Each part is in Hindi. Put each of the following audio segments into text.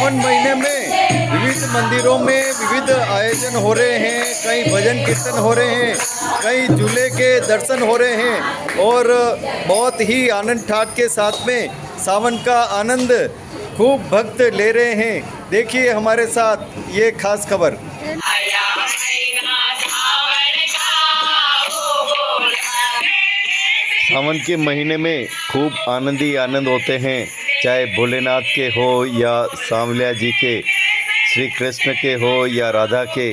सावन महीने में विविध मंदिरों में विविध आयोजन हो रहे हैं, कहीं भजन कीर्तन हो रहे हैं, कहीं झूले के दर्शन हो रहे हैं और बहुत ही आनंद ठाठ के साथ में सावन का आनंद खूब भक्त ले रहे हैं। देखिए हमारे साथ ये खास खबर। सावन के महीने में खूब आनंद ही आनंद होते हैं, चाहे भोलेनाथ के हो या सांवलिया जी के, श्री कृष्ण के हो या राधा के,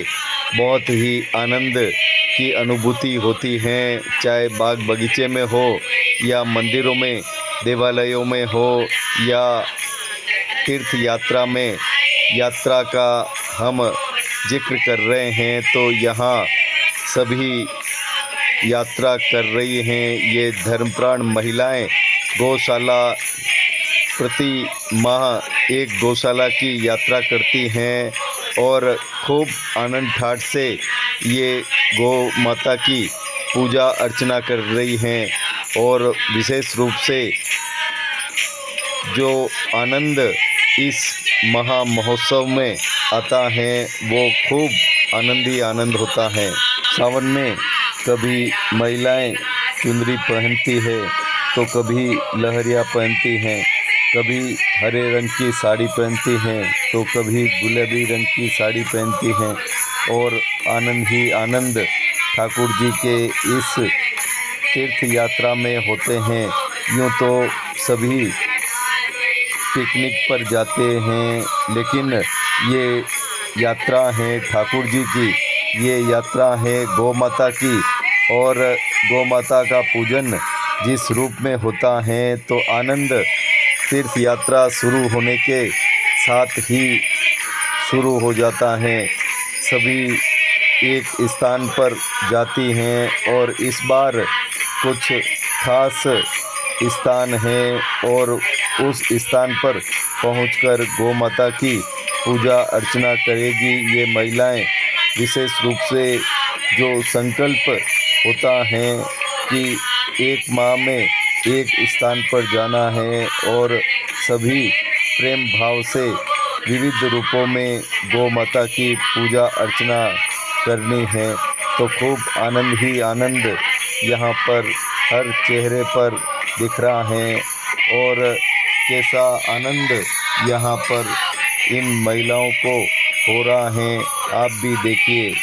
बहुत ही आनंद की अनुभूति होती है। चाहे बाग बगीचे में हो या मंदिरों में, देवालयों में हो या तीर्थ यात्रा में। यात्रा का हम जिक्र कर रहे हैं तो यहाँ सभी यात्रा कर रही हैं। ये धर्मप्राण महिलाएं गौशाला प्रति माह एक गौशाला की यात्रा करती हैं और खूब आनंद ठाठ से ये गौ माता की पूजा अर्चना कर रही हैं। और विशेष रूप से जो आनंद इस महा महोत्सव में आता है वो खूब आनंद ही आनंद होता है। सावन में कभी महिलाएं चुनरी पहनती है तो कभी लहरिया पहनती हैं, कभी हरे रंग की साड़ी पहनती हैं तो कभी गुलाबी रंग की साड़ी पहनती हैं और आनंद ही आनंद ठाकुर जी के इस तीर्थ यात्रा में होते हैं। यूँ तो सभी पिकनिक पर जाते हैं, लेकिन ये यात्रा है ठाकुर जी की, ये यात्रा है गौ माता की और गौ माता का पूजन जिस रूप में होता है तो आनंद तीर्थ यात्रा शुरू होने के साथ ही शुरू हो जाता है। सभी एक स्थान पर जाती हैं और इस बार कुछ खास स्थान है और उस स्थान पर पहुंचकर गौ माता की पूजा अर्चना करेगी ये महिलाएं। विशेष रूप से जो संकल्प होता है कि एक माह में एक स्थान पर जाना है और सभी प्रेम भाव से विविध रूपों में गौ माता की पूजा अर्चना करनी है, तो खूब आनंद ही आनंद यहाँ पर हर चेहरे पर दिख रहा है। और कैसा आनंद यहाँ पर इन महिलाओं को हो रहा है, आप भी देखिए।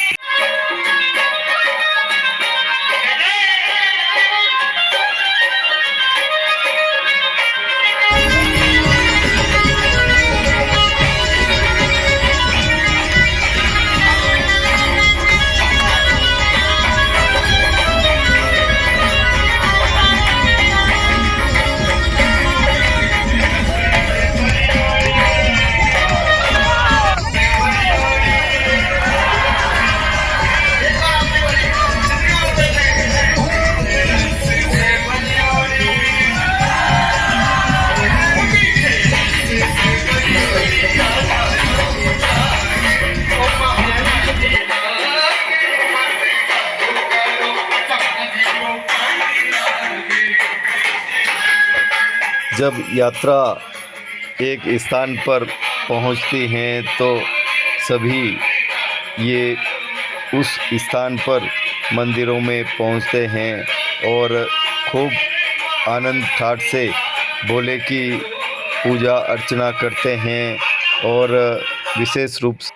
जब यात्रा एक स्थान पर पहुंचती हैं तो सभी ये उस स्थान पर मंदिरों में पहुंचते हैं और खूब आनंद ठाठ से भोले की पूजा अर्चना करते हैं। और विशेष रूप से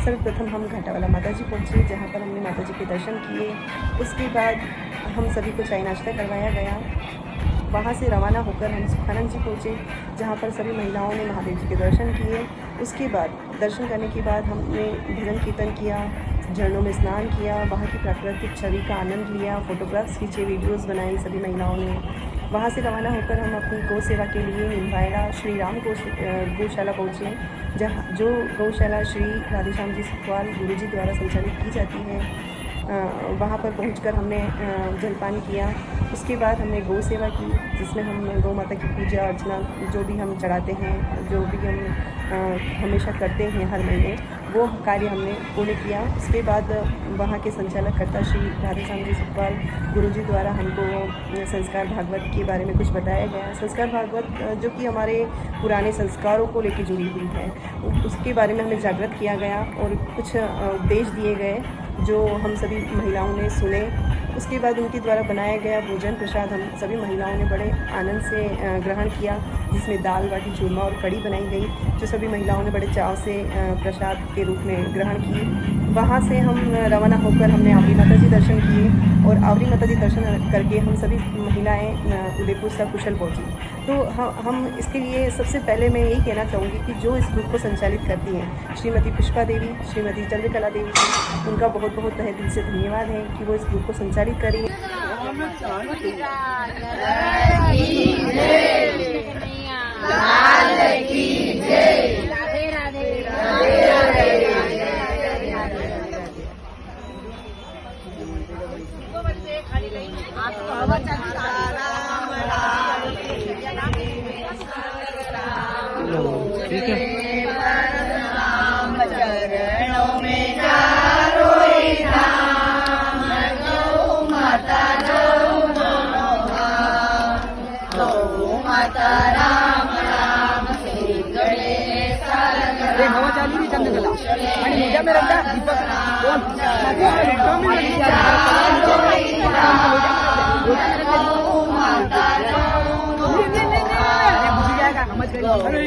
सर्वप्रथम हम घाटावाला माता जी पहुँचे, जहाँ पर हमने माता जी के दर्शन किए। उसके बाद हम सभी को चाय नाश्ता करवाया गया। वहाँ से रवाना होकर हम सुखानंद जी पहुँचे, जहाँ पर सभी महिलाओं ने महादेव जी के दर्शन किए। उसके बाद दर्शन करने के बाद हमने भजन कीर्तन किया, झरनों में स्नान किया, वहाँ की प्राकृतिक छवि का आनंद लिया, फोटोग्राफ्स खींचे, वीडियोज़ बनाई सभी महिलाओं ने। वहाँ से रवाना होकर हम अपनी गौ सेवा के लिए निम्बाहेड़ा श्री राम गौशाला पहुँचे, जहाँ जो गौशाला श्री राधेश्याम जी सतपाल गुरु जी द्वारा संचालित की जाती है। वहाँ पर पहुंचकर हमने जलपान किया। उसके बाद हमने गौ सेवा की, जिसमें हम गौ माता की पूजा अर्चना जो भी हम चढ़ाते हैं, जो भी हम हमेशा करते हैं हर महीने, वो कार्य हमने पूर्ण किया। उसके बाद वहाँ के संचालक कर्ता श्री राधेश्याम जी सुखपाल गुरुजी द्वारा हमको संस्कार भागवत के बारे में कुछ बताया गया। संस्कार भागवत जो कि हमारे पुराने संस्कारों को लेकर जुड़ी हुई है, उसके बारे में हमें जागृत किया गया और कुछ उपदेश दिए गए जो हम सभी महिलाओं ने सुने। उसके बाद उनके द्वारा बनाया गया भोजन प्रसाद हम सभी महिलाओं ने बड़े आनंद से ग्रहण किया, जिसमें दाल बाटी चूरमा और कढ़ी बनाई गई, जो सभी महिलाओं ने बड़े चाव से प्रसाद के रूप में ग्रहण की। वहाँ से हम रवाना होकर हमने आवरी माता जी दर्शन किए और आवरी माता जी दर्शन करके हम सभी महिलाएं उदयपुर सकुशल पहुँची। तो हम इसके लिए सबसे पहले मैं यही कहना चाहूँगी कि जो इस ग्रुप को संचालित करती हैं श्रीमती पुष्पा देवी, श्रीमती चंद्रकला देवी जी, उनका बहुत बहुत तहे दिल से धन्यवाद है कि वो इस ग्रुप को संचालित करें। ठीक है। हवा चालू नहीं चंद्रकला आणि मीडिया में रहता दीपक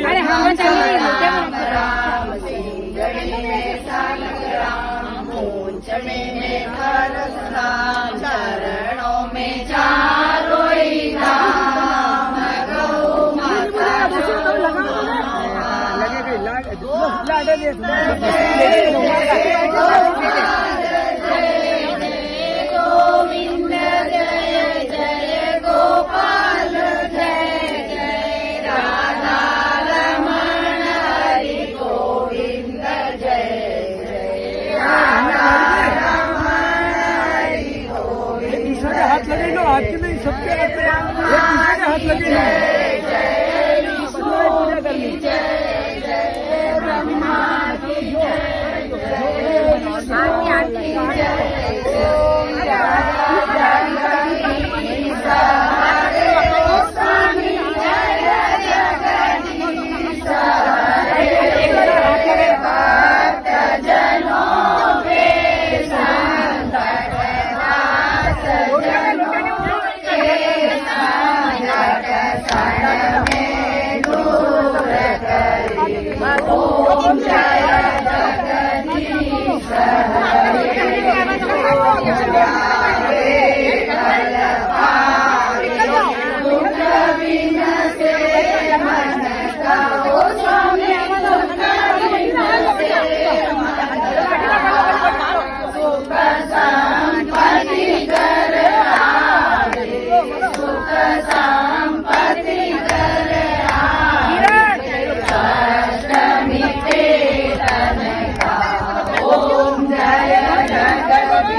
अरे हवा चालू गोविंद जय जय गोपाल जय जय राधा रमण हरि गोविंद जय जय राधा रमण हरि गोविंद। हाथ लगे लो, हाथ के नहीं सबके हाथ लगे जय जय पूजा कर ली। ओम जय जगदीश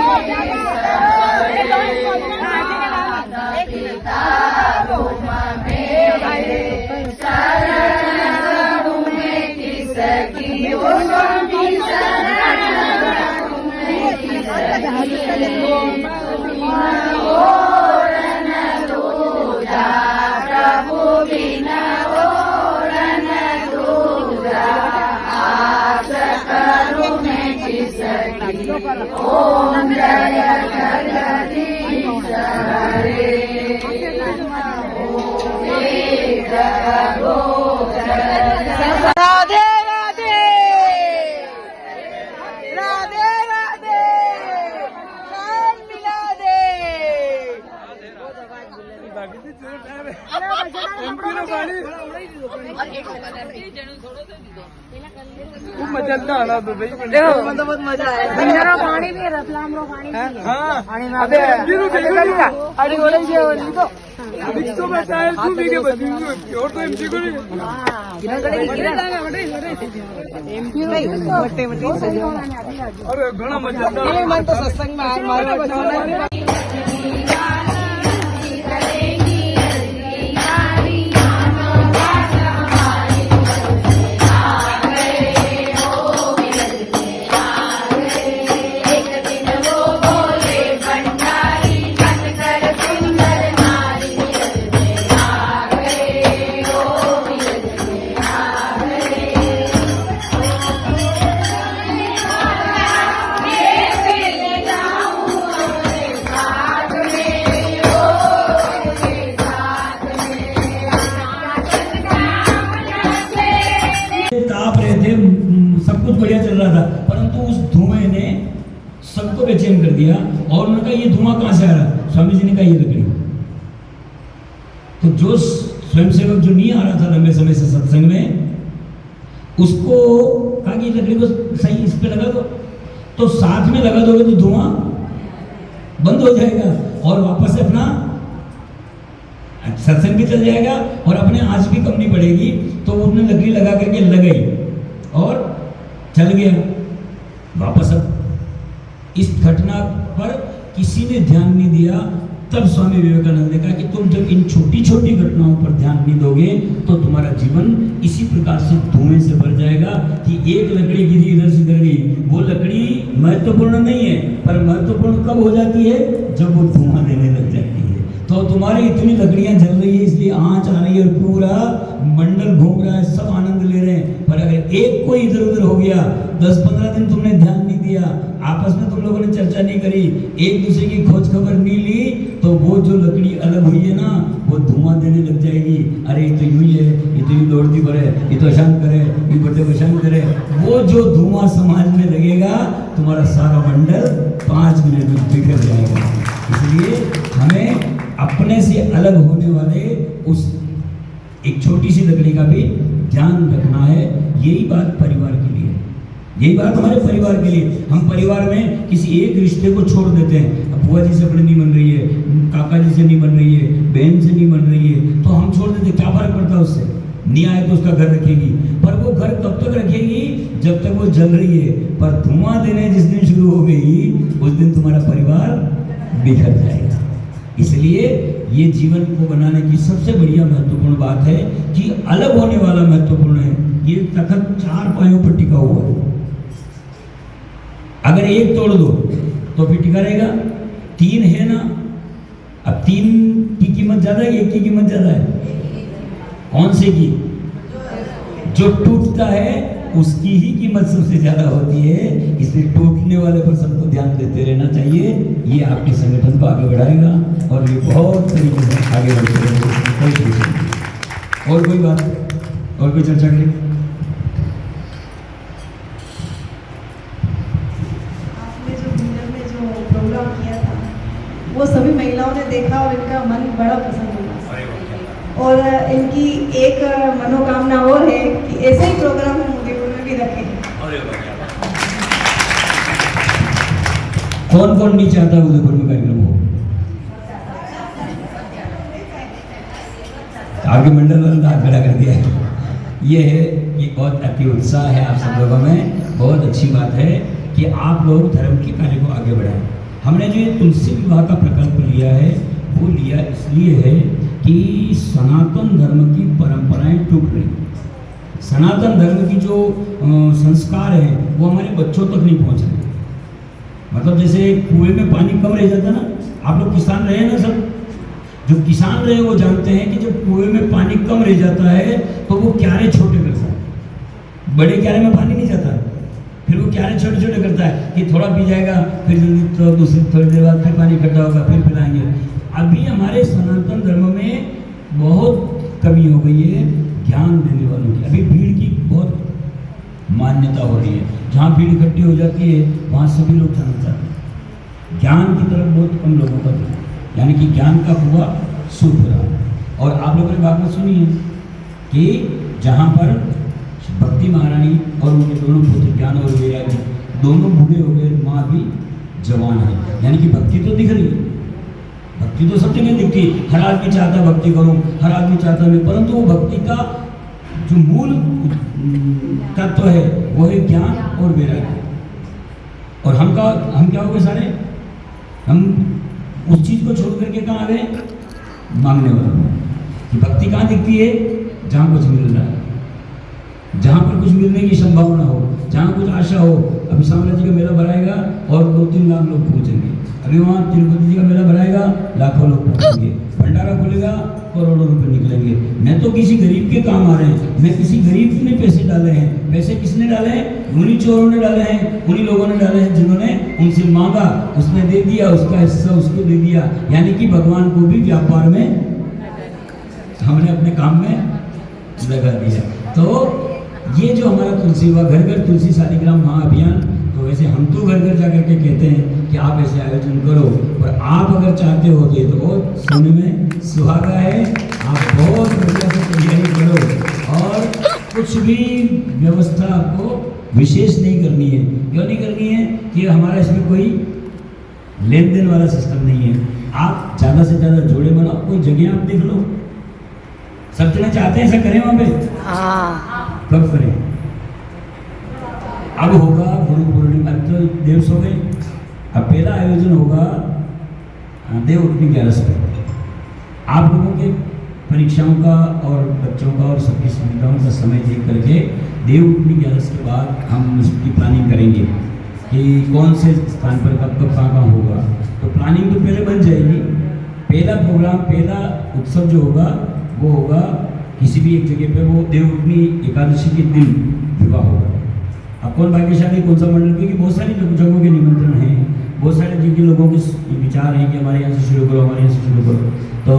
हरे राधे राधे राधे राधे राम मिला दे। खूब मजा आना तो भाई बहुत मजा आया। पानी भी रतलाम रो पानी अरे अरे बोले तो बैठा है तू भी के बच्ची और तो एमसी को एमपी अरे घना मजा मन तो सत्संग में मारो ताप रहे थे, सब कुछ बढ़िया चल रहा था, परंतु उस धुएं ने सबको बेचैन कर दिया। और उन्होंने कहा ये धुआं कहाँ से आ रहा? स्वामी जी ने कहा ये लकड़ी। तो जो स्वयंसेवक जो नहीं आ रहा था लंबे समय से सत्संग में, उसको कहा कि लकड़ी को सही इस पे लगा दो, तो साथ में लगा दोगे तो धुआं बंद हो जाएगा और वापस से अपना सत्संग भी चल जाएगा और अपने आंच भी कम नहीं पड़ेगी। तो उन्होंने लकड़ी लगा करके लगाई और चल गया वापस। अब इस घटना पर किसी ने ध्यान नहीं दिया। तब स्वामी विवेकानंद ने कहा कि तुम जब इन छोटी छोटी घटनाओं पर ध्यान नहीं दोगे तो तुम्हारा जीवन इसी प्रकार से धुएं से भर जाएगा कि एक लकड़ी गिरी इधर से इधर गई, वो लकड़ी महत्वपूर्ण नहीं है, पर महत्वपूर्ण कब हो जाती है? जब वो धुआं देने लग जाती है। तो तुम्हारी इतनी लकड़ियां जल रही है, इसलिए आंच आ रही है और पूरा मंडल घूम रहा है, सब आनंद ले रहे हैं। पर अगर एक कोई इधर उधर हो गया, 10-15 दिन तुमने ध्यान नहीं दिया, आपस में तुम लोगों ने चर्चा नहीं करी, एक दूसरे की खोज खबर नहीं ली, तो वो जो लकड़ी अलग हुई है ना, वो धुआं देने लग जाएगी। अरे ये तो यूं ही है, ये तो यूं दौड़ती पड़े, ये तो अशांत करे, ये बड़े परेशान करे। वो जो धुआं समाज में लगेगा, तुम्हारा सारा मंडल 5 मिनट में बिखर जाएगा। इसलिए हमें अपने से अलग होने वाले उस एक छोटी सी लकड़ी का भी ध्यान रखना है। यही बात परिवार के लिए, यही बात हमारे परिवार के लिए। हम परिवार में किसी एक रिश्ते को छोड़ देते हैं। अब बुआ जी से अपने नहीं बन रही है, काका जी से नहीं बन रही है, बहन से नहीं बन रही है, तो हम छोड़ देते, क्या फर्क पड़ता है उससे? नहीं आए तो उसका घर रखेगी, पर वो घर तब तक रखेगी जब तक वो जल रही है। पर धुआं देने जिस दिन शुरू हो गई, उस दिन तुम्हारा परिवार बिखर जाएगा। इसलिए ये जीवन को बनाने की सबसे बढ़िया महत्वपूर्ण बात है कि अलग होने वाला महत्वपूर्ण है। ये तखत 4 पायों पर टिका हुआ है। अगर एक तोड़ दो तो फिर टिका रहेगा। 3 है ना, अब 3 की कीमत ज्यादा है, 1 की कीमत ज्यादा है? कौन से की? जो टूटता है उसकी ही कीमत सबसे ज्यादा होती है। इसलिए टूटने वाले पर सबको ध्यान देते रहना चाहिए। ये आपके संगठन को आगे बढ़ाएगा और ये बहुत तरीके से आगे बढ़ते रहेगा। और कोई बात, और कोई चर्चा करें? आपने जो डिनर में जो प्रोग्राम किया था, वो सभी महिलाओं ने देखा और इनका मन बड़ा पसंद हुआ। और इनकी एक मनोकामना और है कि ऐसे ही प्रोग्राम हम उदयपुर में भी रखें। कौन कौन नहीं चाहता उदयपुर में कार्यक्रम हो? आपके मंडल वाले हाथ खड़ा कर दिया है। ये है, ये बहुत अति उत्साह है आप सब लोगों में। बहुत अच्छी बात है कि आप लोग धर्म के कार्य को आगे बढ़ाएं। हमने जो ये तुलसी विवाह का प्रकल्प लिया है, वो लिया इसलिए है कि सनातन धर्म की परंपराएं टूट रही। सनातन धर्म की जो संस्कार है वो हमारे बच्चों तक नहीं पहुंच रहे। मतलब जैसे कुएं में पानी कम रह जाता ना, आप लोग किसान रहे हैं ना, सब जो किसान रहे वो जानते हैं कि जब कुएं में पानी कम रह जाता है तो वो क्यारे छोटे करता है। बड़े क्यारे में पानी नहीं जाता, फिर वो क्यारे छोटे छोटे करता है कि थोड़ा पी जाएगा, फिर जल्दी तो दूसरी थोड़ी देर बाद फिर पानी इकट्ठा होगा, फिर पिलाएंगे। अभी हमारे सनातन धर्म में बहुत कमी हो गई है ज्ञान देने वालों की। अभी भीड़ की बहुत मान्यता हो रही है। जहाँ भीड़ इकट्ठी हो जाती है वहाँ सभी लोग जाना चाहते हैं। ज्ञान की तरफ बहुत कम लोगों का ध्यान, यानी कि ज्ञान का कुआं सूख रहा। और आप लोगों ने बात में सुनी है कि जहाँ पर भक्ति महारानी और उनके दोनों पुत्र ज्ञान और वैराग्य दोनों बूढ़े हो गए, माँ भी जवान है, यानी कि भक्ति तो दिख रही है। भक्ति तो सब जगह दिखती है, हर आदमी चाहता है भक्ति करूं, हर आदमी चाहता है, परंतु वो भक्ति का जो मूल तत्व है वो है ज्ञान और वैराग्य। और हम क्या हो गए सारे? हम उस चीज को छोड़ करके कहाँ आ गए? मांगने वाले। कि भक्ति कहाँ दिखती है? जहाँ कुछ मिल रहा है, जहाँ पर कुछ मिलने की संभावना हो, जहाँ कुछ आशा हो। अभी सामने जी का मेला भराएगा और 2-3 लाख लोग पहुँचेंगे। अभी वहाँ तिरुपति जी का मेला भराएगा, लाखों लोग पहुँचेंगे। भंडारा खुलेगा, करोड़ों रुपए निकलेंगे। मैं तो किसी गरीब के काम आ रहे हैं, मैं किसी गरीब ने पैसे डाले हैं। पैसे किसने डाले हैं? उन्हीं चोरों ने डाले हैं, उन्हीं लोगों ने डाले हैं जिन्होंने उनसे मांगा, उसने दे दिया, उसका हिस्सा उसको दे दिया। यानी कि भगवान को भी व्यापार में हमने अपने काम में लगा दिया। तो ये जो तुलसी विवाह, घर घर तुलसी शालिग्राम महाअभियान। तो वैसे हम तो घर घर जाकर के कहते हैं कि आप ऐसे आयोजन करो, पर आप अगर चाहते हो तो ये तो बहुत सुनने में सुहागा है। आप बहुत बढ़िया से तैयारी करो और कुछ भी व्यवस्था आपको विशेष नहीं करनी है। क्यों नहीं करनी है कि हमारा इसमें कोई लेन देन वाला सिस्टम नहीं है। आप ज़्यादा से ज़्यादा जोड़े बनाओ, कोई जगह आप देख लो, सब जने चाहते हैं ऐसा करें वहाँ पे। कब करें? अब होगा गुरु पूर्णिमा, तो दिवस हो गए। अब पहला आयोजन होगा देवउठनी 11 पे। आप लोगों के परीक्षाओं का और बच्चों का और सबकी सुविधाओं का समय देख करके देवउठनी 11 के बाद हम उसकी प्लानिंग करेंगे कि कौन से स्थान पर कब कब कहाँ होगा। तो प्लानिंग तो पहले बन जाएगी। पहला प्रोग्राम, पहला उत्सव जो होगा वो होगा किसी भी एक जगह पे, वो देवउठनी एकादशी के दिन विवाह होगा। अब कौन भाग्यशाली, कौन सा मंडल, क्योंकि बहुत सारी जगहों के निमंत्रण हैं, बहुत सारे जिनके लोगों के विचार हैं कि हमारे यहाँ से शुरू करो, हमारे यहाँ से शुरू करो। तो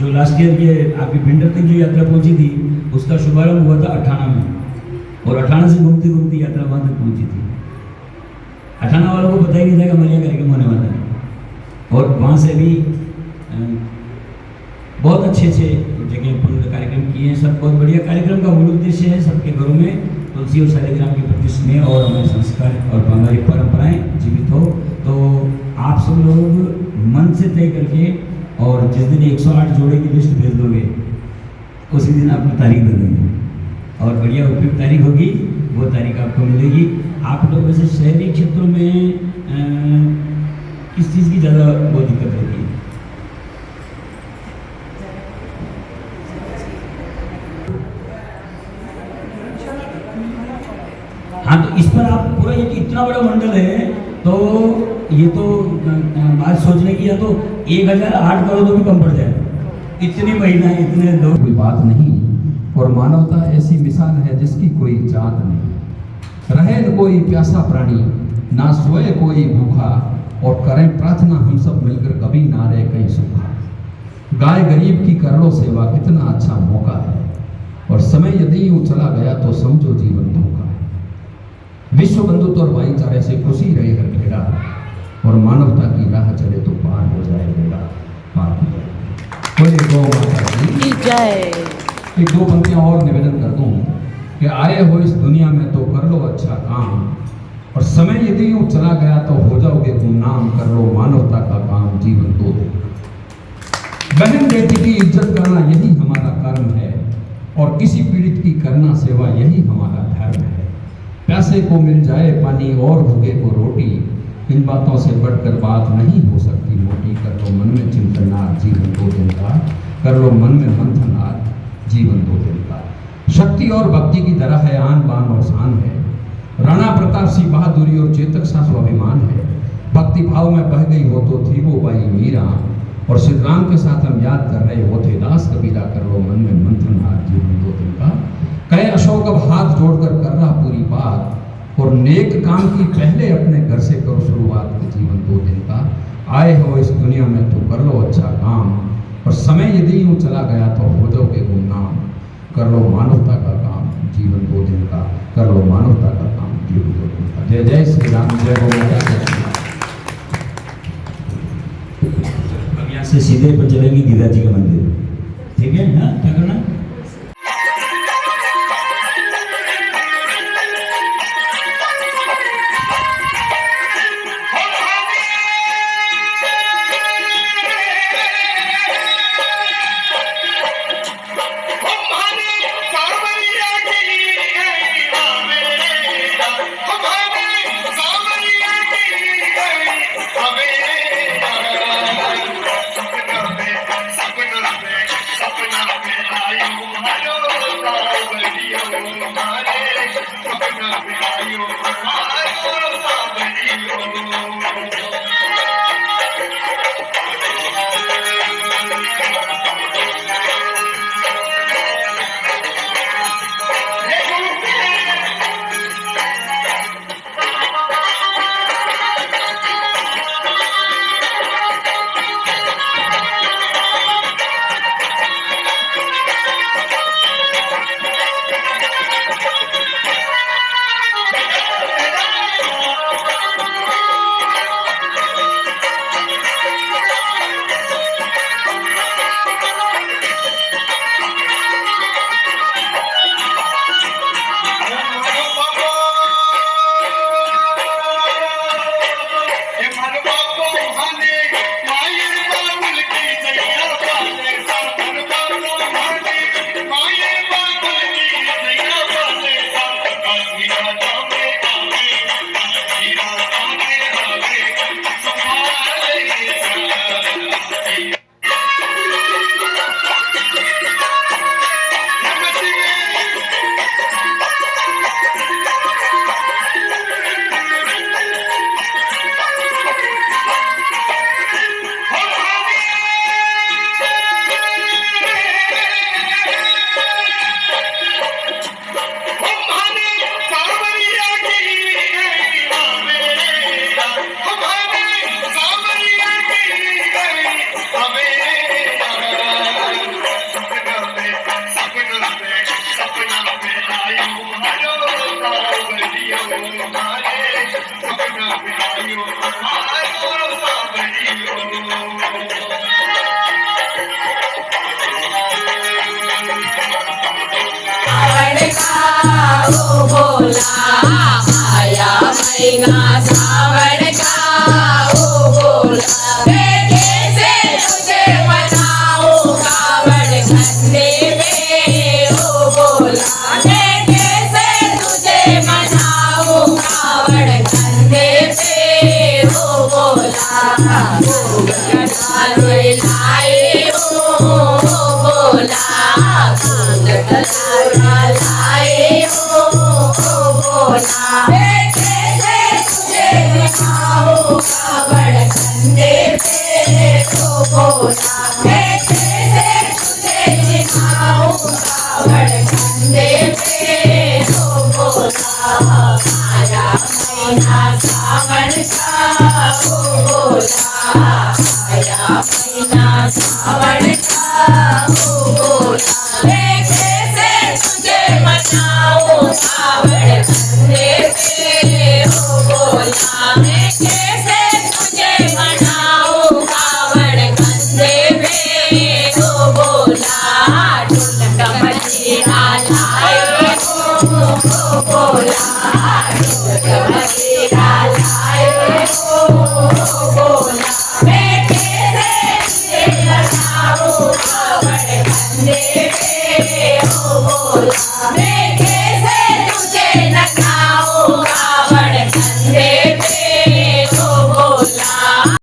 जो लास्ट ईयर के आपकी भिंडर तक जो यात्रा पहुँची थी उसका शुभारंभ हुआ था 58 में, और 58 से घूमती घूमती यात्रा वहाँ तक पहुँची थी। 58 वालों को पता ही नहीं था कि हमारे यहाँ कार्यक्रम होने वाला है। और वहाँ से भी बहुत अच्छे जगह पर कार्यक्रम किए हैं। सब बहुत बढ़िया कार्यक्रम का मूल उद्देश्य है सबके घरों में तुलसी और शालिग्राम के प्रति स्नेह और हमारे संस्कार और पारिवारिक परंपराएं जीवित हो। तो आप सब लोग मन से तय करके, और जिस दिन 108 जोड़े की लिस्ट भेज दोगे उसी दिन आपको तारीख दे देंगे, और बढ़िया उपयुक्त तारीख होगी, वो तारीख आपको मिलेगी। आप लोग वैसे शहरी क्षेत्रों में किस चीज़ की ज़्यादा वो दिक्कत होती है? हाँ, तो इस पर आप पूरा ये इतना बड़ा मंडल है, तो ये तो बात सोचने की, या तो 1008 करो तो भी कम पड़ जाए। इतनी महिलाएं, इतने लोग, कोई बात नहीं। और मानवता ऐसी मिसाल है जिसकी कोई जात नहीं। रहे न कोई प्यासा प्राणी, ना सोए कोई भूखा, और करें प्रार्थना हम सब मिलकर कभी ना रहे कहीं सूखा। गाय गरीब की कर लो सेवा, कितना अच्छा मौका है, और समय यदि यूं चला गया तो समझो जीवन धोखा है। विश्व बंधुत्व और भाईचारे से खुशी रहे हर खेड़ा, और मानवता की राह चले तो पार हो जाए बेड़ा, पार हो जाए। बोले गौ माता की जय। एक दो पंक्तियां और निवेदन कर दूं कि आए हो इस दुनिया में तो कर लो अच्छा काम, और समय यदि यूं चला गया तो हो जाओगे गुमनाम। कर लो मानवता का काम, जीवन दो दो। बहन बेटी की इज्जत करना यही हमारा कर्म है, और किसी पीड़ित की करना सेवा यही हमारा धर्म है। प्यासे को मिल जाए पानी और भूखे को रोटी, इन बातों से बढ़कर बात नहीं हो सकती मोटी। कर लो मन में चिंतन आज, जीवन दो दिन का। कर लो मन में मंथन आज, जीवन दो दिन का। शक्ति और भक्ति की तरह है, आन बान और शान है। राणा प्रताप सी बहादुरी और चेतक सा स्वाभिमान है। भक्ति भाव में बह गई हो तो थी वो बाई मीरा, और श्री राम के साथ हम याद कर रहे हो थे दास कबीरा। कर लो मन में मंथन आज, जीवन दो दिन का। कहे अशोक अब हाथ जोड़कर कर रहा पूरी बात, और नेक काम की पहले अपने घर से करो शुरुआत के, जीवन दो दिन का। आए हो इस दुनिया में तो कर लो अच्छा काम, और समय यदि यूं चला गया तो हो जाओगे गुमनाम। कर लो मानवता का काम, जीवन दो दिन का। कर लो मानवता का काम, जीवन दो दिन का। जय जय श्री राम, जय गौ माता। अब यहाँ से सीधे पर चलेंगे गीता जी का मंदिर, ठीक है ना? क्या करना? सपना बोला